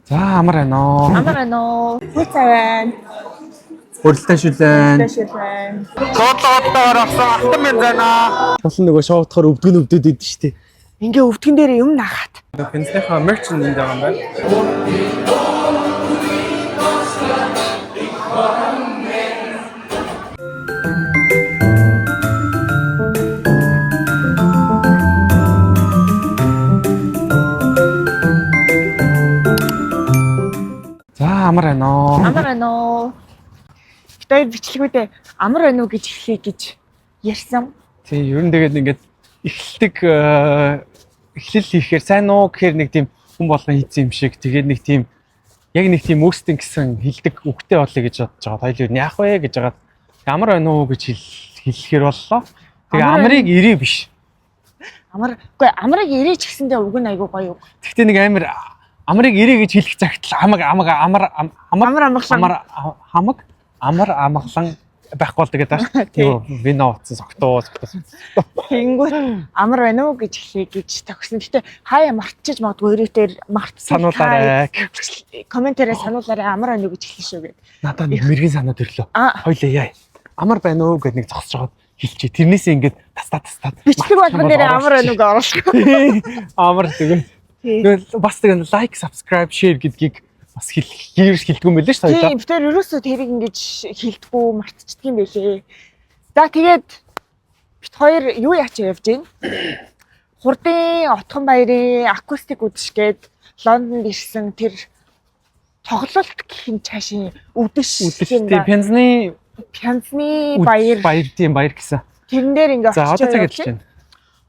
За амар байна оо. Амар байна уу? Хүчээр. Хөрөлтэй шүлэн. Тэшэлэн. Тоотлогоотоор авсан автан байна зана. Тулан нөгөө шоудахаар өвдгөн өвдөд идэв штэ. Ингээ өвдгөн дээр юм нахаад. Пенсийнхаа мерч энд байгаа юм байна. За амар байна оо. Амар байна уу? Битээр бичлэгүүдээ амар байна уу гэж хэлхий гэж ярьсан. Тий, ер нь тэгээд ингээд эхлэлдэг эхлэл хийхээр сайн уу гэхээр нэг тийм хүн болгон хийцэн юм шиг. Тэгээд нэг тийм яг нэг тийм өөрсдөө гэсэн хилдэг үгтэй болъё гэж бодож байгаа. Хоёул юу яах вэ гэж байгаа. Амар байна уу гэж хэлэхээр боллоо. Тэгээ амрыг ирээ биш. Үгүй амрыг ирээч гэсэндээ үг нь айгуу гоё үг. Гэхдээ нэг амар амрыг ирээ гэж хэлэх цагт амар амгалан байхгүй бол тэгээд тааш. Юу вино утсан согтоо. Тэнгүүт амар байна уу гэж хэлхий гэж тохирсон. Гэтэ хаяа мартчихж магадгүй өрөөтөр мартсан. Сануулаарай. Комментараа сануулаарай амар байна уу гэж хэлсэн шүү гэдэг. Надад мэргийн санаа төрлөө. Хоёлаа яа. Амар байна уу гэд нэг зогсож байгаа. Хэлчихээ. Тэрнээсээ ингээд тастаад. Бичлэг болгон дээр амар байна уу гэж оруулах. Амар тэгээд. Тэгэл бас тэгээд лайк, subscribe, share гэдгийг бас хэлдэггүй юм байлээ шүү дээ. Тийм, битээр ерөөсөө тэрийг ингэж хэлдэггүй мартчихдаг юм байлээ. За тэгээд бит хоёр юу яач явж гин? Хурдын Отхон баярын акустик үдэш гээд Лондонд ирсэн тэр тоглолт гэх юм цаашийн үдэш тийм Пянзны баяр тийм баяр гэсэн. Тэрэн дээр ингээ За одоо цаг хэлж байна.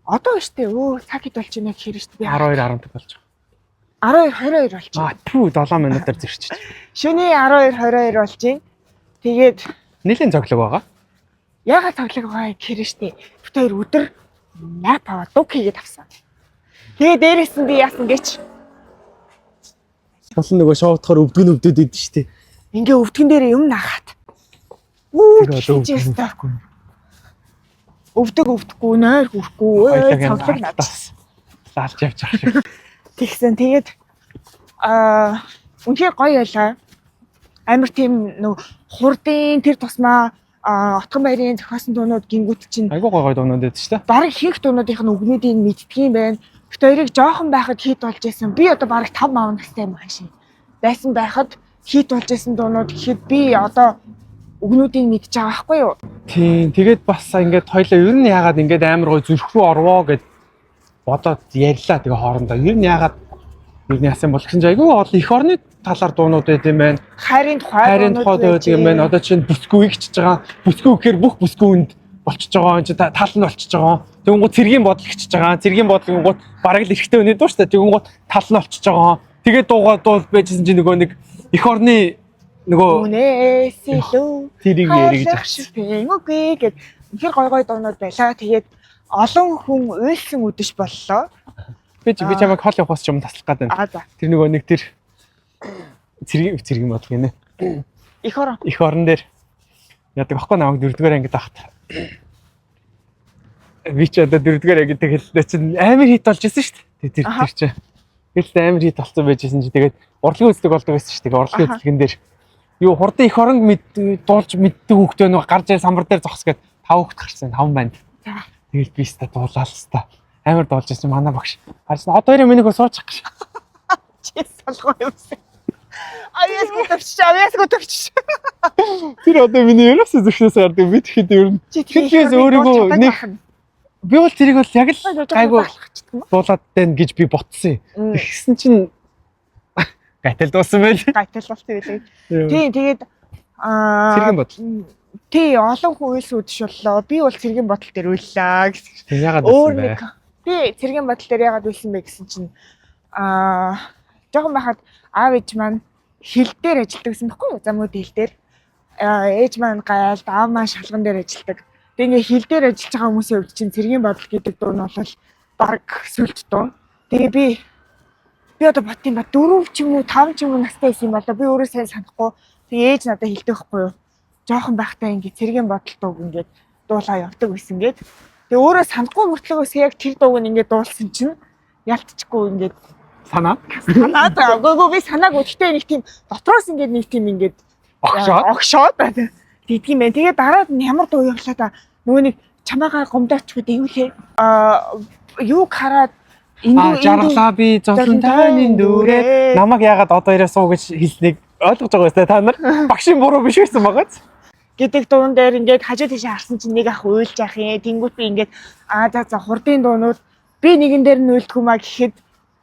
Одоо штэ цаг хэд болж байна гэхээр штэ би 12:10 болж байгаа. 12:22 болж байна. Түү 7 минутаар зөрчиж. Шөнийн 12:22 болж байна. Тэгээд Нэлийн цоглог байгаа. ягаад цоглог байгаа гэхээр штэ бит хоёр өдөр нап аваад дуг хийгээд авсан. Тэгээд дээрээс нь би яасан гэж Тулан нөгөө шоудахаар өвдгөн өвдөд идэв штэ. ингээ өвдгөн дээр юм нахаад. Өвдөхгүй нойр хүрхгүй цоглог надаас лaalж явж байгаа шиг. Тэгсэн тэгээд үнхээр гоё байлаа. Амар тийм нөө хурдын тэр тусмаа Отхон баярын зохиосон дуунууд гингүүт чинь Айгуу гоё дуунууд байдаг шүү дээ. бараг хийх дуунуудынх нь үгнүүдийг мэддэг юм байна. Бид хоёрыг жоохон байхад хит болж байсан. Би одоо бараг 5 мав настай юм хаашаа. Байсан байхад хит болж байсан дуунууд гэхэд би одоо үгнүүдийг мэдж байгаа байхгүй юу? Тийм тэгээд бас ингээд хоёлаа ер нь яагаад ингээд амар гоё зүрх рүү орвоо гэд бодоод ярьлаа тэгээ хоорондоо. Ер нь яагаад ер нь яасан бол гэсэн чинь айгүй олон эх орны талаар дуунууд байт юм байна. Хайрын тухай байдаг юм байна. Одоо чинь бүсгүй ихчж байгаа. Бүсгүй гэхээр бүх бүсгүйнд болчихж байгаа. Энд тал нь болчихж байгаа. Тэгэнгუთ цэргийн бодол ихчж байгаа. Цэргийн бодлогонгууд бараг л эрэхтэй өнөө дөө шүү дээ. Тэгэнгуთ тал нь болчихж байгаа. Тэгээд дуугаад байжсэн чинь нөгөө нэг эх орны нөгөө үнэсэлүү тэрийг яригж ахчих. Үгүй гэд ихэр гой дуунууд байлаа. Тэгээд олон хүн уйлсан үдэш боллоо. Би чамайг хол явахаас ч юм таслах гэдэг. Тэр нөгөө нэг тэр цэргийн бодлого гинэ. Эх орон дээр яадаг аахгүй намайг 4-р ангид авахт. Би ч одоо 4-р ангид тэгэл чинь амар хит болж исэн шүү дээ. Тэр чинь. Тэгэл амар хит болсон байжсэн чинь тэгээд урлагийн үзлэг болдог байсан шүү дээ. Урлагийн үзлэгэн дээр юу хурдан эх орон дуулж мэддэг хүүхдээ нэг гарч ирсэн самбар дээр зогс гээд 5 хүүхд гарсан 5 банд. Тэгэл би ста дуулаа л ста. Амар дуулж ирсэн манай багш. Харсан одоо хоёрын минийхөө суучих гэж. Чи солгоо юмсан. Аяасгүй төвч. Тэр одоо миний ерөөсөө зөвхнөөс гардаг би тэгэхэд ер нь тэгэхээр өөрийгөө нэг би бол тэрийг бол яг л гайгүй дуулаад байна гэж би ботсон. Тэгсэн чинь гайтал дуусан байл. Гайтал болсон байлээ. Тийм тэгээд цэргийн бодол. Тий олон хүн үйлс үдэш боллоо. Би бол цэргийн бодол дээр уйллаа гэсэн. Ягаад байсан бэ? Би цэргийн бодол дээр ягаад уйлсан бэ гэсэн чинь жоохон байхад аав ээж маань хил дээр ажилладаг гэсэн баггүй юу? Замууд хил дээр. Ээж маань гайлд, аав маань шалган дээр ажилладаг. Тэгээ ингээ хил дээр ажиллаж байгаа хүмүүсийн хувьд чинь цэргийн бодол гэдэг дуу нь бол баг сүлж дуу. Тэгээ би одоо бот юм ба 4 ч юм уу 5 ч юм уу настай байсан юм болоо. Би өөрөө сайн санахгүй. Тэгээ ээж надад хэлдэг байхгүй юу? Жоохон байхдаа ингээ цэргийн бодол дууг ингээд дуулаа явдаг байсан гээд. Тэгээ өөрөө санахгүй мөртлөгөөс яг тэр дууг ингээ дуулсан чинь ялтчихгүй ингээд Санаад Санаагүй би санаагүй. Гэхдээ нэг тийм дотроос ингээд нэг тийм ингээд огшоод тийм ээ. Тэгээд дараад нь ямар дуу явлаа та нөгөө нэг чамаагаа гомдооч гэдэг юу лээ? Юуг хараад жаргалаа би зовлон таны дүүрээ намайг яагаад одоо ирээ суу гэж хэлснийг ойлгож байгаа байсан та нар багшийн буруу биш байсан байгааз гэдэг дуун дээр ингээд хажуу тийш харсан чинь нэг ах уйлж явах юм. Тэнгүүт би ингээд за хурдын дуунууд би нэгэн дээр нь уйлдгүй маа гэхэд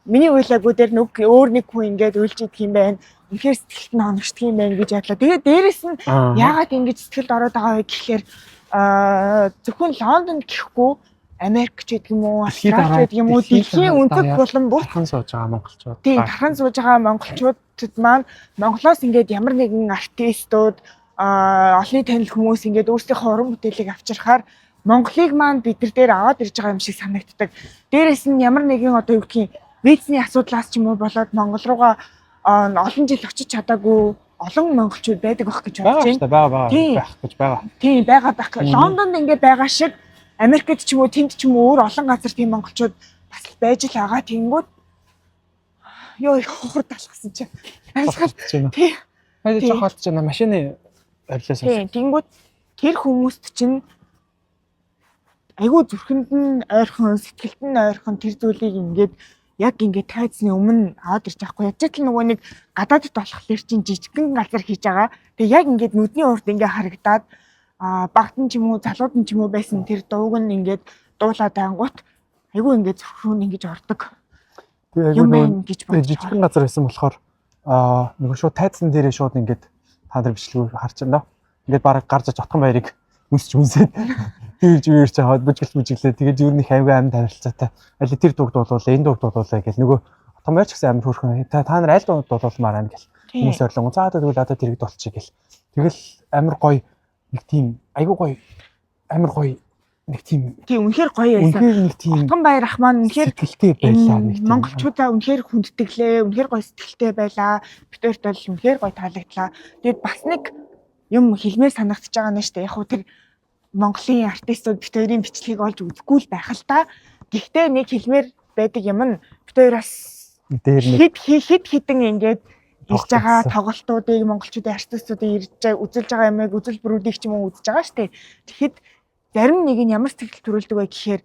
миний уйлаагүй дээр өөр нэг хүн ингээд уйлж идэх юм байна. Үнэхээр сэтгэлд нь хоногчдөг юм байна гэж бодлоо. Тэгээд дээрэс нь яагаад ингэж сэтгэлд ороод байгаа вэ гэхлээр зөвхөн Лондонд гэхгүй Америк ч гэдэг юм уу, Австрали гэдэг юм уу, дэлхийн өнцөг булан бүр тархан сууж байгаа монголчууд. Тийм, тархан сууж байгаа монголчуудад маань Монголоос ингээд ямар нэгэн артистууд олонний танил хүмүүс ингээд өөрсдийнхөө уран бүтээлийг авчирхаар Монголыг маань бид нар дээр аваад ирж байгаа юм шиг санагддаг. Дээрээс нь ямар нэгэн одоо юу гэдгийг визний асуудлаас ч юм уу болоод Монгол руугаа олон жил очиж чадаагүй олон монголчууд байдаг байх гэж бодож байна. Байх гэж байгаа. Тийм, байгаа. Лондонд ингээд байгаа шиг Америкт ч юм уу, тэнд ч юм уу өөр олон газар тийм монголчууд бас байж л байгаа. Тэнгүүд ёо их хохор талхсан чинь. Тийм. Хайд жохолт чинь машины авлаас. Тийм. Тэнгүүд тэр хүмүүст чинь айгүй зүрхэнд нь ойрхон, сэтгэлд нь ойрхон тэр зүйлийг ингээд яг ингээд тайцны өмнө аваад ирж байхгүй. Ячаа л нөгөө нэг гадаадд болохоор чинь жижигхэн газар хийж байгаа. Тэгээ яг ингээд нүдний урд ингээд харагдаад багтан ч юм уу, залууд нь ч юм уу байсан тэр дууг нь ингээд дуулаад ангуут айгүй ингээд зөвхөн ингэж ордог. Тэгээ айгүй гэж бодож жижигхэн газар байсан болохоор нөгөө шууд тайцсан дээрээ шууд ингээд та нар бичлэг харж байна. Ингээд бараг гарч отхон баярыг үсч үнсээд тийж үерч аваад бүжиглээ. Тэгээд юу нэг хайваа амд харилцаатай. Аль тэр дуг дуулуулаа, энэ дуг дуулуулаа гэл нөгөө отхон баярч гэсэн амд хөрхөн та нар аль дуг дуулуулмаар байна гэл. Хүмүүс орлон. За тэгвэл одоо тэрийг дуулчих гэл. Тэгэл амар гоё нэг тийм айгуу гоё амар гоё нэг тийм үнэхээр гоё байсан. Үнэхээр нэг тийм Отхон баяр ах маань үнэхээр сэтгэлтэй байлаа нэг тийм. Монголчуудаа үнэхээр хүндэтгэлээ, үнэхээр гоё сэтгэлтэй байлаа. Битүүрт бол үнэхээр гоё таалагдлаа. Тэгээд бас нэг юм хэлмээр санагдчихж байгаа нь шүү дээ. Яг хөө тэр Монголын артистууд битүүрийн бичлэгийг олж үзэхгүй л байх л та. Гэхдээ нэг хэлмээр байдаг юм нь битүүраас хэд хідэн ингээд ирж байгаа тоглолтуудыг монголчуудын артистуудыг ирж үзүүлж байгаа юмыг үзүүлбэрүүдийг ч юм уу үзэж байгаа шүү дээ. Тэгэхэд зарим нэг нь ямар сэтгэл төрүүлдэг вэ гэхээр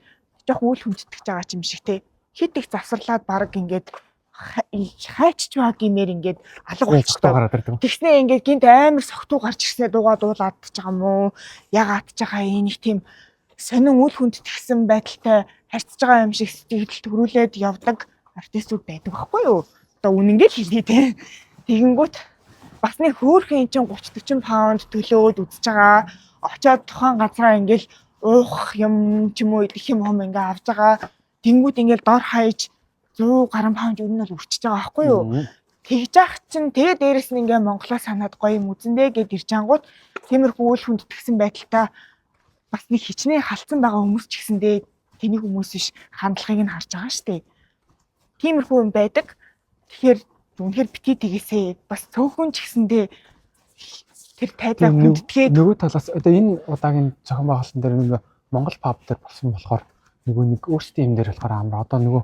жоох үйл хүндэтгэж байгаа юм шиг те. Хит их завсарлаад баг ингээд хайчж байгаа гэмээр ингээд алга болчихдог. Тэгснээ ингээд гинт амар согтуу гарч ирснээр дуугаа дуулаад ч байгаа юм уу? Ягаад ч байгаа энэ тийм сонин үйл хүндэтгсэн байдалтай харьцаж байгаа юм шиг сэтгэл төрүүлээд явдаг артистууд байдаг байхгүй юу? Одоо үнэнгээ л хэлээ те. Тэгэнгүүт бас нэг хөөхөн чинь 30-40 паунд төлөөд үзэж байгаа. Очоод тухайн газараа ингээл уух юм ч юм уу идэх юм ингээ авж байгаа. Тэнгүүд ингээл дор хаяж 100 гаруй паунд юу нь бол өрчиж байгаа байхгүй юу? Тэгж яах чинь тэгээ дээрэс нь ингээ Монголоо санаад гоё юм үзэндээ гэд ирж ангууд тиймэрхүү үйл хүндэтгсэн байдалтай бас нэг хичнээн халдсан байгаа хүмүүс ч гэсэндээ тэний хүмүүс биш хандлагыг нь харж байгаа шүү дээ. Тиймэрхүү юм байдаг. Тэгэхээр үнэхээр бити тэгээсээ бас цөөхөн ч гэсэндээ тэр тайлбар хүндэтгээд нөгөө талаас одоо энэ удаагийн зохион байгуулалтын дээр нэг Монгол паб дээр болсон болохоор нөгөө нэг өөрсдийн юм дээр болохоор амар одоо нөгөө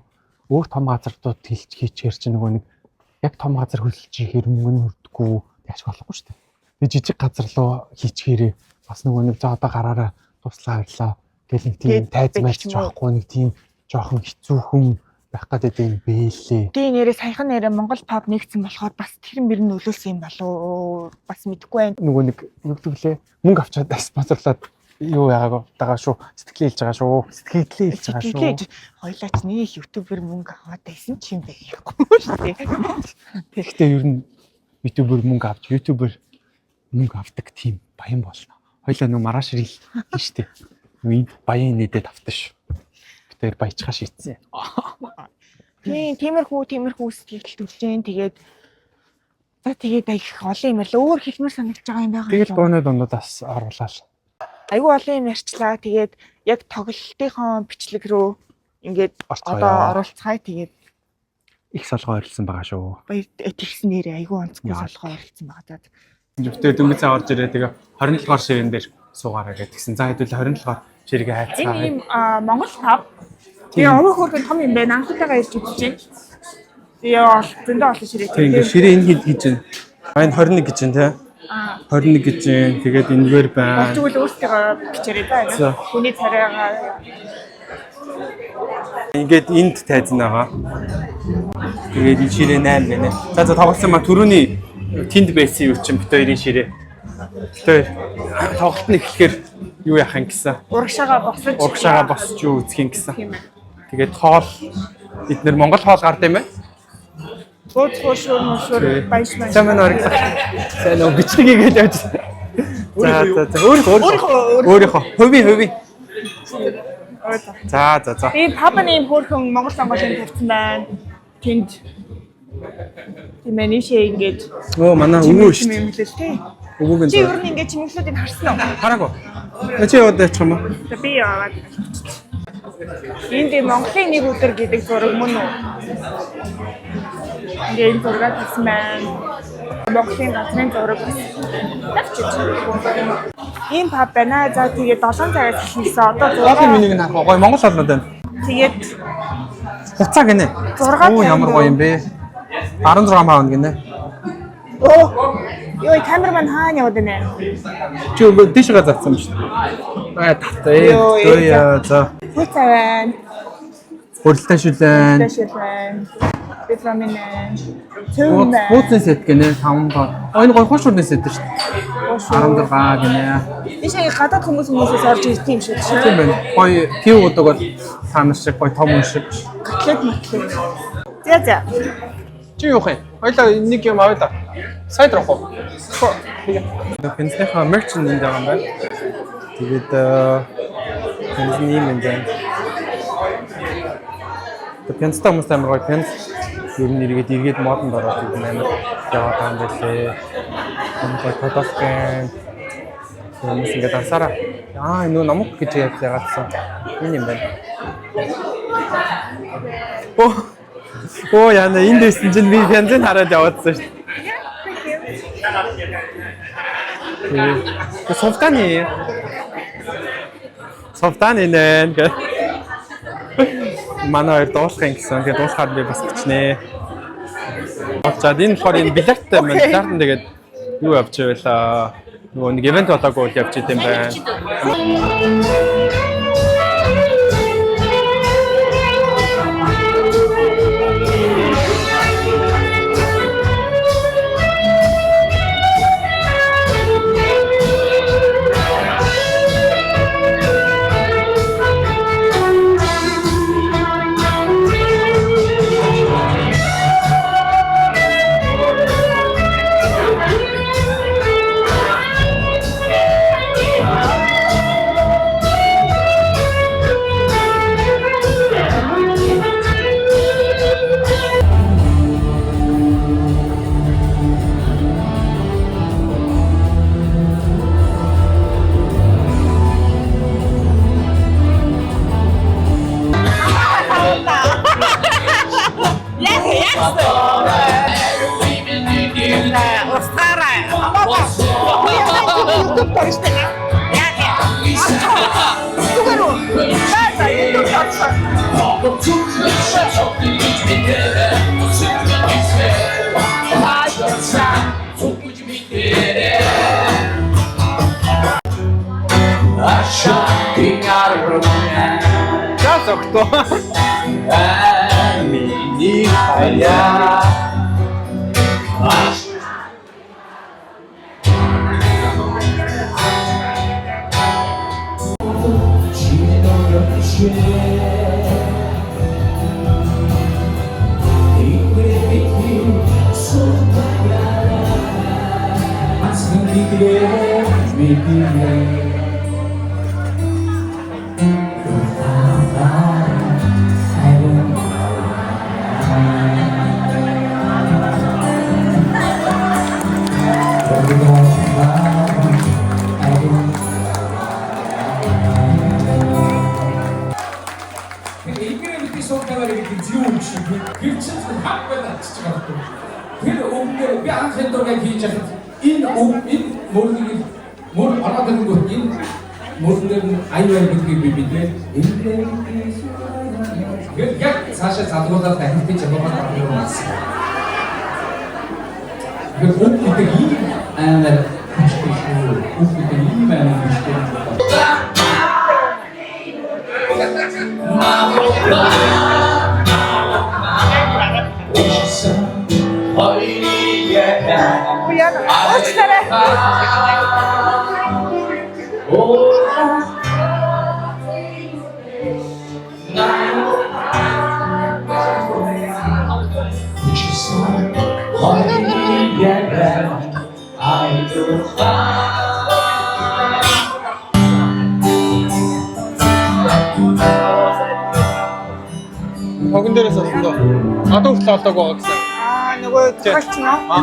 өөр том газардууд хийчихээр чи нөгөө нэг яг том газар хөлж ихээр мөнгө нь хүрдэггүй яаж болохгүй шүү дээ. Тэгээ жижиг газар руу хийчихээрээ бас нөгөө нэг за одоо гараараа туслаа авлаа гэл нэг тийм тайз мэлж жоохгүй нэг тийм жоохон хэцүүхэн байх гэдэг юм бэлээ. Тийм нэрээ саяхан нэрээ Монгол паб нэгдсэн болохоор бас тэр мөр нь нөлөөлсөн юм болов бас мэдэхгүй байна. Нөгөө нэг нүгдлээ мөнгө авчаад спонсорлаад юу яагаад байгаа шүү. Сэтгэлээ хэлж байгаа шүү. Сэтгэлээ хэлж байгаа шүү. Хоёлаач нэг ютубер мөнгө аваад байсан ч юм байхгүй шүү дээ. Тэгэхдээ ер нь ютубер мөнгө авч ютубер мөнгө авдаг тийм баян болно. Хоёлаа нэг маргааш ирэл тийм шүү дээ. Нүг баян нэдэд автсан шүү. Тэр баячгаа шийдсэн. Тиймэрхүү сэтгэл төржин тэгээд за тэгээд их олон юм л өөр хэлмээр санагдаж байгаа юм байна. Тэгээд дууны дундаас оруулаа. Айгүй олон юм ярьчлаа. Тэгээд яг тоглолтынхон бичлэг рүү ингээд одоо оруулцгаая. Тэгээд их солгоо ойрлсон байгаа шүү. Тэгсэн нэрээ айгүй онцгой солгоо ойрлсон байгаа. Зөвхөн дөнгөж цаа орж ирээ тэгээ 27 дугаар ширэн дээр суугаараа гэдгсэн. За хэдүүл 27 дугаар ширгээ хайцгаа. Энэ юм Монгол паб. Тэгээ овоо хөргөн том юм байна. Анхтайгаа ирж үзэж байна. Яа, зөндөө олон ширээ. Тэг ингээ ширээ энэ хэд гэж байна. Энэ 21 гэж байна те. 21 гэж байна. Тэгээд энэгээр байна. Тэгвэл өөртөө бичээрэй даа. Хүний царайгаа ингээд энд тайзан байгаа. Тэгээд энэ ширээ 8 байна. За тоглосон ма түрүүний тэнд байсан юу чинь бит хоёрын ширээ. Бит хоёр тоглолт нь эхлэхээр юу яах юм гэсэн. Урагшаага босч юу үзэх юм гэсэн. Тэгээд хоол эднэр Монгол хоол гард юм байна. Бөөцхөшөр баяшмаа. Сайн ориг. Сайн уу бичлэг хийгээд явж. За өөрийнхөө хувийн. За. Би папаны хөөрхөн Монгол сонгоолын тавьсан байна. Тэнд тийм ээ нийшээ ингээд манай өвөө шүү дээ. Өвөө гэнэ. Чи юу нэг ингээд чимэглүүдийг харсан уу? Хараагүй. Чи яваад яах юм бэ? Би яваад. Энд Монголын нэг өдөр гэдэг зураг мөн үү? Ингээд энэ зураг тавьсан байна. Монголын газрын зураг тавьчих. Энэ пап байна. За тэгээд 7 цагаас эхэлсэн. Одоо 6 минийг нь харах гоё Монгол олнод байна. Тэгээд хуцаа гинэ. Оо ямар гоё юм бэ? 16 паунд гинэ. Йой камерман хаана яваад байна? Чи өнгө тийшээ зарцсан юм шүү дээ. Таттай. За. Хуцаа байна. Хуралтай шүлэн. Витамин. Бууцны сет гинэ 5 баа. Энэ гоё хошуурны сет шүү дээ. 16 гинэ. Ишээ гадаад хүмүүсээс орж ирсэн юм шиг шүү. Тийм байна. Гоё пив удаг бол таанар шиг гоё том юм шиг. Котлет. За. Чи юу хэ? Хоёлаа нэг юм авъя да. Сайд рах уу? Пенсийнхаа мерч энэ байгаа юм байна. Тэгээд пенсний юм байна. Пенстай хүмүүс амар гоё пенс. Ер нь эргээд модонд ороод ирсэн амар яваад байгаа юм байлээ. Гой фотоскен. Хүмүүс ингээд ансаараа. Энэ намок гэж яагаадсан. Энэ юм байна. Яна энд дэсэн чинь би пенсийг хараад яваадсан шүү дээ. Софтаны нэн гэ. Манай хоёр дуулах юм гэсэн. Тэгээд дуусахаар би бас бичнэ. За энэ болохоор энэ билеттэй маань даардан тэгээд юу явж байла. Нөгөө нэг ивент болоогүй явж идэм байна. Кто? Мини хая. 모든 아이와 이렇게 비비는데 Тэгээд яг цаашаа залгуулаад дахин би жагуулаад авах юм байна. Тэгээд бүгд гэдэг ийм амар хүчтэй шүү. Бүгд гэдэг ийм амар хүчтэй. Тогон дээрээс олсондоо. Одоо хүртэл олоогүй байгаа гэсэн. Нөгөө цагч нь аа.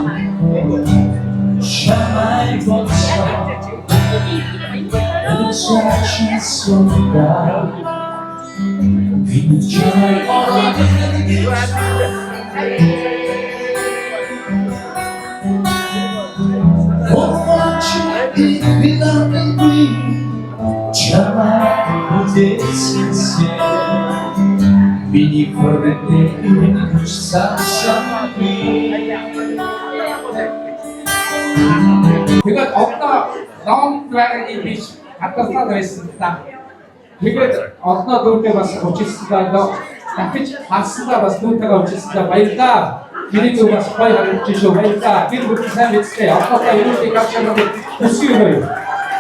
Миний хүрээтэй хүч сасаа тэгээд одоо long dragon биш хатаслаад байсан та. Тэгээд олноо дүүтэй бас училсан даа. Дахиж хасандаа бас дүүтэйгээ училсан баярлаа. Миний зүг бас гоё харагдаж шүү баярлаа. Би бүгд сайн мэдээ. Одоо та юуны капчныг хүсье юу?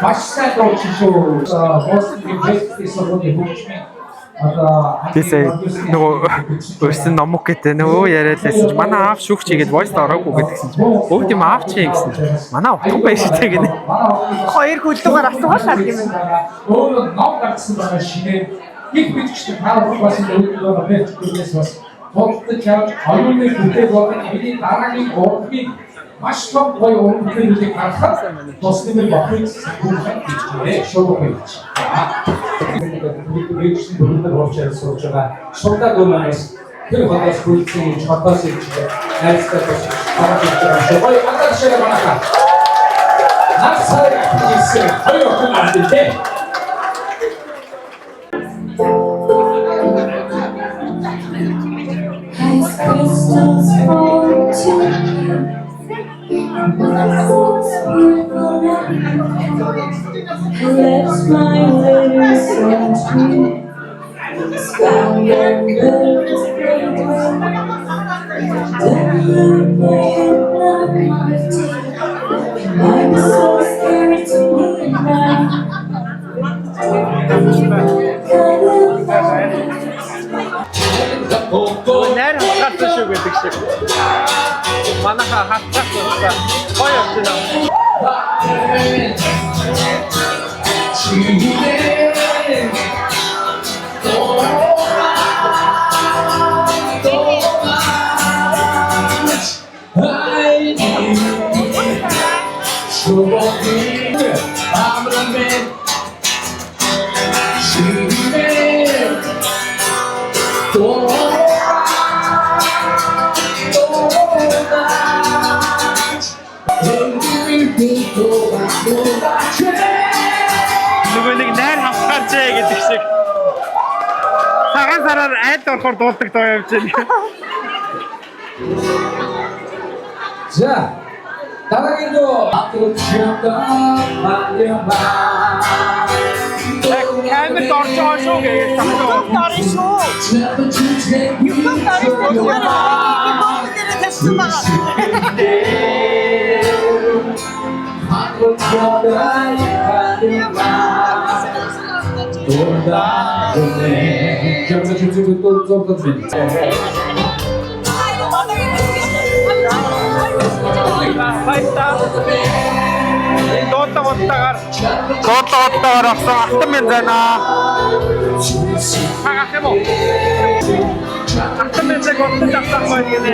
Маш сайн дууч шүү. Босны бэстээс өгөх хөгжмийн Тийсээ нөгөө өрсөн номок гэдэг нөгөө яриад байсан чи манай аав шүүгч хийгээд voice ороогүй гэдгсэн чи бүгд юм аав чи гэсэн чи манай утга байж тээ гинэ. Хоёр хөлдөгөр асуугаал юм байна. Өөрөө ном гаргасан байгаа шинэ их бичгчтэй таарах бас өөрөөр хэлбэл бас толгойд чавж оюуны бүтээл болон бидний дараагийн урлагийг маш том гоё урлагийг гаргахад тусламж бохыг бүгд шоуг хийж. Бидний бүгд орчоор сууж байгаа. Шундаа гомоос тэр хотоос бүлцэн хотоос ирж найзтай бас хараад байгаа. Гоё атар шиг байна. Насаа хийсэн хоёр хүн амжилттай. Crystals fall to you. Left my letters on tree. Sky and birds I'm so scared to leave now. Найр хатгaalсан шүү гэдэг шиг. Манайха хатгах байна. Гоё явчихна. Нөгөө нэг найр хавхаарч гэдэг шиг. Цагаан сараар айд орохоор дуулдаг доо явж байна. За дараагийн дуу Камер дорж байгаа шүү гэж санагдав. Дорж шүү. Юухан дорж Дуудлага авсан автан мен зайна. Хагах юм уу? Автан мен зайг отож авсан байх гинэ.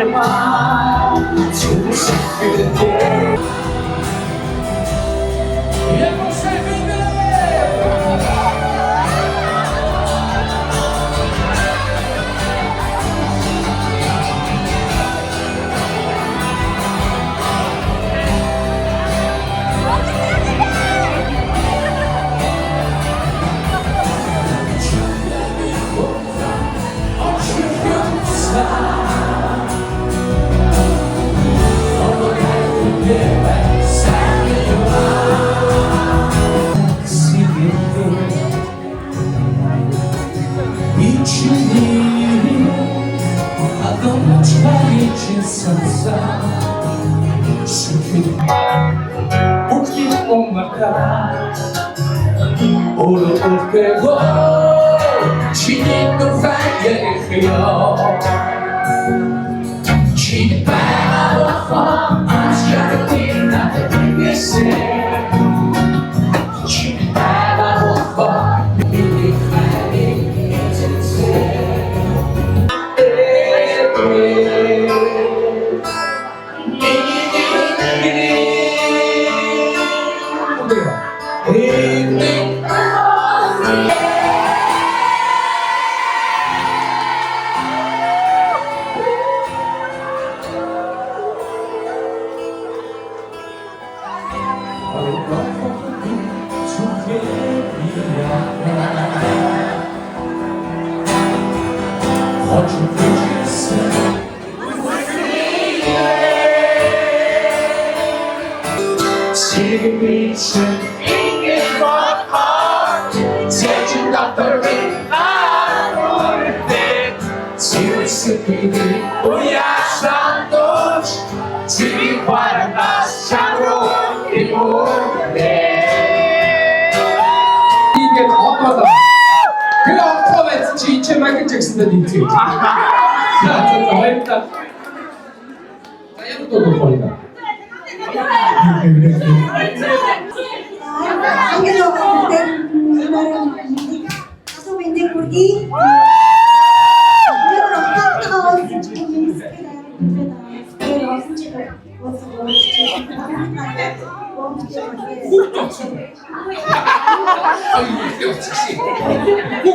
이게 어떠다. 그래 어떠면 진짜 마이클 잭슨도 있지. 자, 진짜 일단 또 버리다.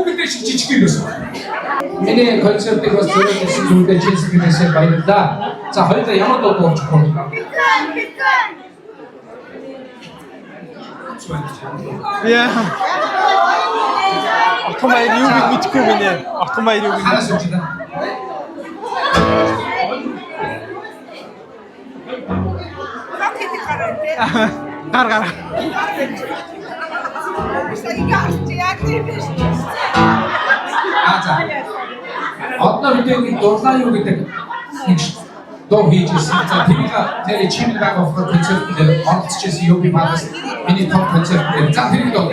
그때 지키겠어. 얘네 걸칠 때 그거 들어주신 좋은데 진스피네스에 말입니다. 자, heute 야마도 없고 보니까. Яа. Автомобиль юуг мэдхгүй байна. Автомобиль юуг 하나씩 지나. гар гар. 자, 어떤 분들이 놀라요 гэдэг дуу хийж ирсэн. За тэрийг тэр чимэг байгаа концерт дээр онцчихсэн юу би багс миний топ концерт дээр. За тэрийг дуу.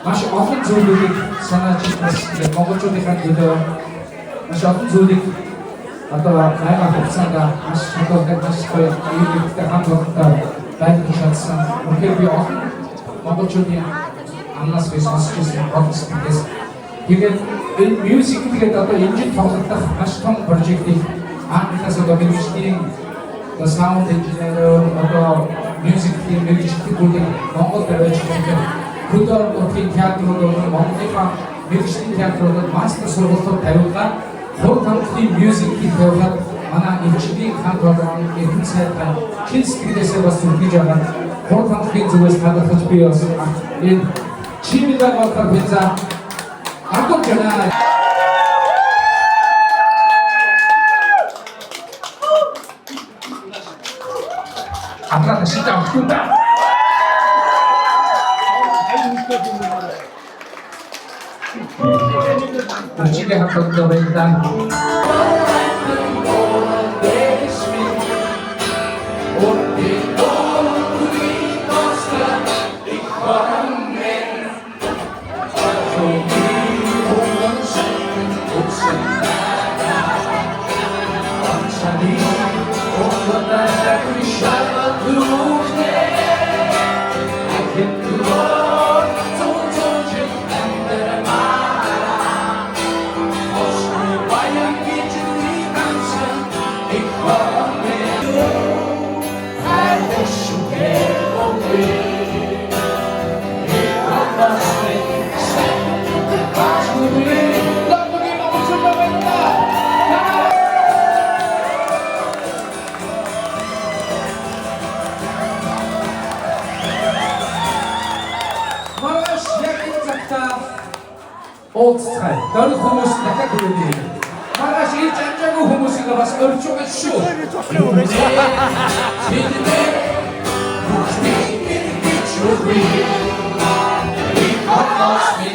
маш олон зүйлийг санаачиж байна. Монголчуудын төлөө маш олон зүйлийг одоо найгаа хугацаанд маш чухал маш гоё иймэрхүү хамт олонтой байх шалтсан. Үнэхээр би олон монголчуудын амнаас би сонсч ирсэн подкастээс тэгээд энэ мьюзик гэдэг одоо энэ тоглох маш том прожектыг анхаас одоо бидний саунд инженер одоо мьюзикийн мэргэжилтүүд Монгол тавьж байгаа. Хөдөр нутгийн театрууд Монголын мэргэжлийн театруудад мастер сургалтууд тавиулаад хур хамтын мьюзикийг тавиулаад манай эмчгийн хамт олон эрхэм сайхан чин сэтгэлээсээ бас үргэлж байгаа. Хур хамтын зүгээс талархаж би бас энэ чимээг болоод биза ардуу жанаа 아까 진짜 아프다. Өчигөө хамтдаа баярлалаа. Маргааш яг энэ цагтаа уулзцай. Дөрөв хүмүүс дахиад хүрэлээ. Маргааш ирж амжаагүй хүмүүсийг бас өрч байгаа шүү. It's